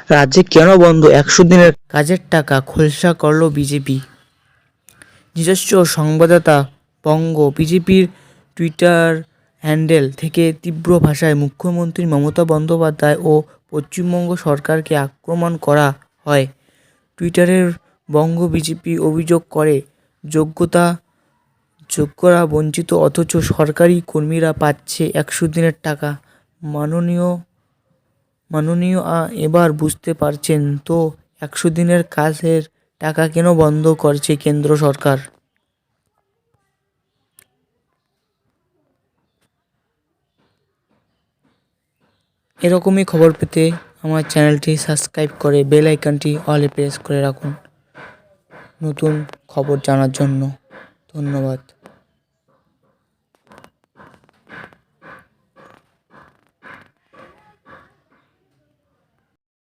রাজ্যে কেন বন্ধ 100 দিনের কাজের টাকা খোলসা করল বিজেপি। নিজস্ব সংবাদদাতা বঙ্গ বিজেপির টুইটার হ্যান্ডেল থেকে তীব্র ভাষায় মুখ্যমন্ত্রী মমতা বন্দ্যোপাধ্যায় ও পশ্চিমবঙ্গ সরকারকে আক্রমণ করা হয়। টুইটারের বঙ্গ বিজেপি অভিযোগ করে, যোগ্যরা বঞ্চিত অথচ সরকারি কর্মীরা পাচ্ছে 100 দিনের টাকা। মাননীয় এবার বুঝতে পারছেন তো 100 দিনের কাজের টাকা কেন বন্ধ করছে কেন্দ্র সরকার। এরকমই খবর পেতে আমার চ্যানেলটি সাবস্ক্রাইব করে বেল আইকনটি অলে প্রেস করে রাখুন নতুন খবর জানার জন্য। ধন্যবাদ।